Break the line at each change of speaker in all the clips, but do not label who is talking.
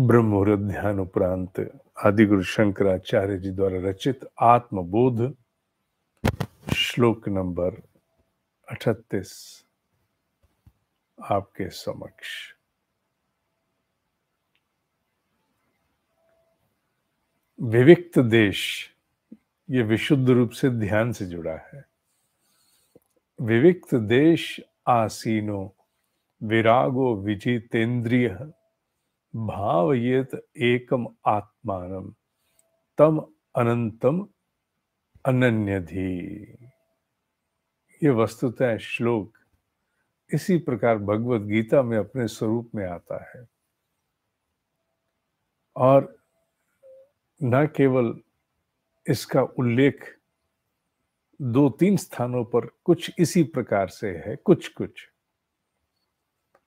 ब्रह्म मुहूर्त ध्यान उपरांत आदि गुरु शंकराचार्य जी द्वारा रचित आत्मबोध श्लोक नंबर 38 आपके समक्ष। विविक्त देश ये विशुद्ध रूप से ध्यान से जुड़ा है। विविक्त देश आसीनो विरागो विजितेन्द्रिय भावयेत एकम आत्मानम तम अनंतम अनन्यधि। ये वस्तुतः श्लोक इसी प्रकार भगवत गीता में अपने स्वरूप में आता है और न केवल इसका उल्लेख 2-3 स्थानों पर कुछ इसी प्रकार से है, कुछ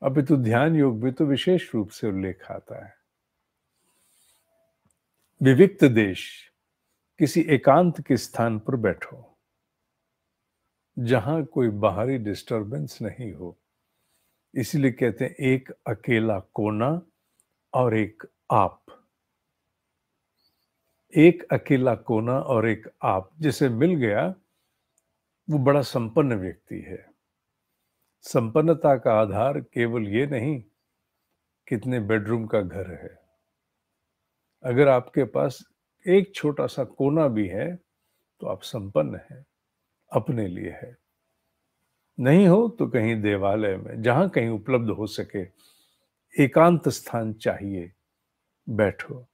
अपितु ध्यान योग में तो विशेष रूप से उल्लेख आता है। विविक्त देश, किसी एकांत के स्थान पर बैठो जहां कोई बाहरी डिस्टरबेंस नहीं हो। इसीलिए कहते हैं एक अकेला कोना और एक आप। एक अकेला कोना और एक आप जिसे मिल गया वो बड़ा संपन्न व्यक्ति है। संपन्नता का आधार केवल ये नहीं कितने बेडरूम का घर है। अगर आपके पास एक छोटा सा कोना भी है तो आप संपन्न हैं, अपने लिए है। नहीं हो तो कहीं देवालय में, जहां कहीं उपलब्ध हो सके, एकांत स्थान चाहिए, बैठो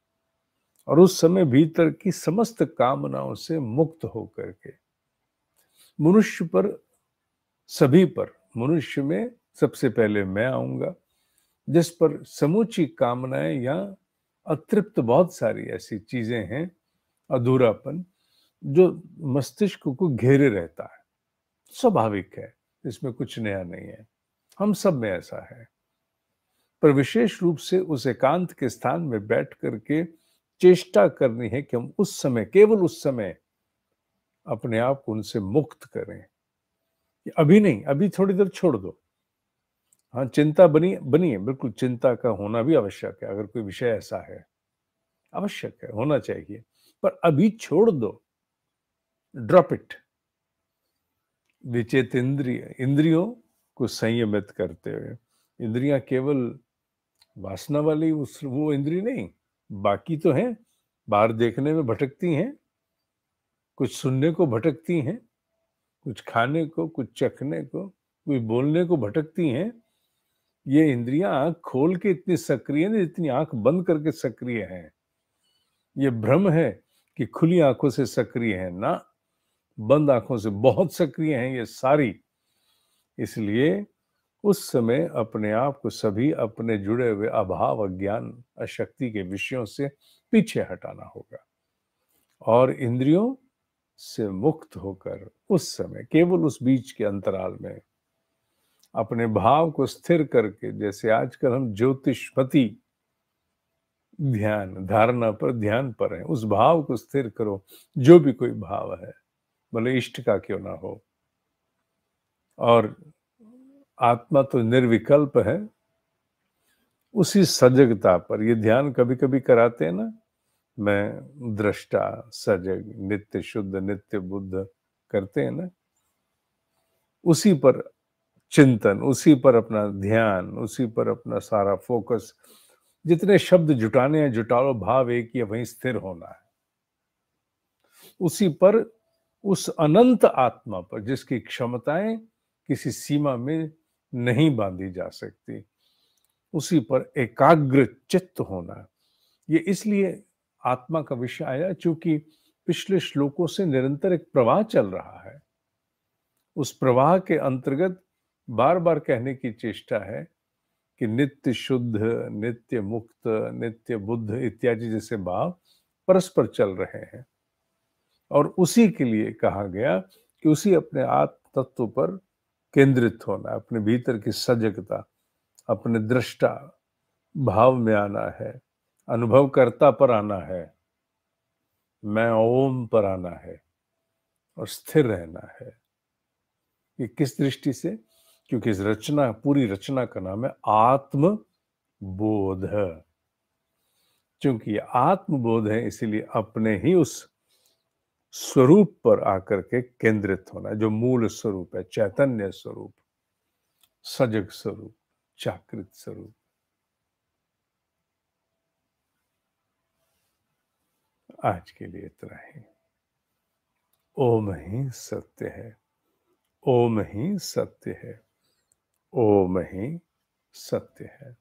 और उस समय भीतर की समस्त कामनाओं से मुक्त होकर के मनुष्य पर, सभी पर, मनुष्य में सबसे पहले मैं आऊंगा जिस पर समूची कामनाएं या अतृप्त बहुत सारी ऐसी चीजें हैं, अधूरापन जो मस्तिष्क को घेरे रहता है। स्वाभाविक है, इसमें कुछ नया नहीं है, हम सब में ऐसा है। पर विशेष रूप से उस एकांत के स्थान में बैठ करके चेष्टा करनी है कि हम उस समय, केवल उस समय अपने आप को उनसे मुक्त करें। अभी नहीं, अभी थोड़ी देर छोड़ दो। हाँ, चिंता बनी है, बिल्कुल चिंता का होना भी आवश्यक है। अगर कोई विषय ऐसा है, आवश्यक है, होना चाहिए, पर अभी छोड़ दो, ड्रॉप इट। विचेत इंद्रिय, इंद्रियों को संयमित करते हुए। इंद्रियां केवल वासना वाली वो इंद्रिय नहीं, बाकी तो हैं। बाहर देखने में भटकती हैं, कुछ सुनने को भटकती हैं, कुछ खाने को, कुछ चखने को, कुछ बोलने को भटकती हैं। ये इंद्रियां आंख खोल के इतनी सक्रिय नहीं जितनी आंख बंद करके सक्रिय हैं। ये भ्रम है कि खुली आंखों से सक्रिय है, ना, बंद आंखों से बहुत सक्रिय हैं ये सारी। इसलिए उस समय अपने आप को सभी अपने जुड़े हुए अभाव, अज्ञान, अशक्ति के विषयों से पीछे हटाना होगा और इंद्रियों से मुक्त होकर उस समय, केवल उस बीच के अंतराल में अपने भाव को स्थिर करके, जैसे आजकल हम ज्योतिषपति ध्यान, धारणा पर, ध्यान पर है, उस भाव को स्थिर करो। जो भी कोई भाव है, भले इष्ट का क्यों ना हो। और आत्मा तो निर्विकल्प है। उसी सजगता पर ये ध्यान कभी कभी कराते हैं ना, मैं दृष्टा, सजग, नित्य शुद्ध, नित्य बुद्ध करते हैं ना, उसी पर चिंतन, उसी पर अपना ध्यान, उसी पर अपना सारा फोकस। जितने शब्द जुटाने हैं जुटा लो, भाव एक ही है, वहीं स्थिर होना है। उसी पर, उस अनंत आत्मा पर जिसकी क्षमताएं किसी सीमा में नहीं बांधी जा सकती, उसी पर एकाग्र चित्त होना। ये इसलिए आत्मा का विषय आया क्योंकि पिछले श्लोकों से निरंतर एक प्रवाह चल रहा है। उस प्रवाह के अंतर्गत बार बार कहने की चेष्टा है कि नित्य शुद्ध, नित्य मुक्त, नित्य बुद्ध इत्यादि जैसे भाव परस्पर चल रहे हैं और उसी के लिए कहा गया कि उसी अपने आत्म तत्व पर केंद्रित होना, अपने भीतर की सजगता, अपने दृष्टा भाव में आना है, अनुभवकर्ता पर आना है, मैं ओम पर आना है और स्थिर रहना है। ये किस दृष्टि से? क्योंकि इस रचना, पूरी रचना का नाम है आत्म बोध। क्योंकि ये आत्मबोध है, इसीलिए अपने ही उस स्वरूप पर आकर के केंद्रित होना, जो मूल स्वरूप है, चैतन्य स्वरूप, सजग स्वरूप, जागृत स्वरूप। आज के लिए इतना ही। ओम ही सत्य है, ओम ही सत्य है, ओम ही सत्य है।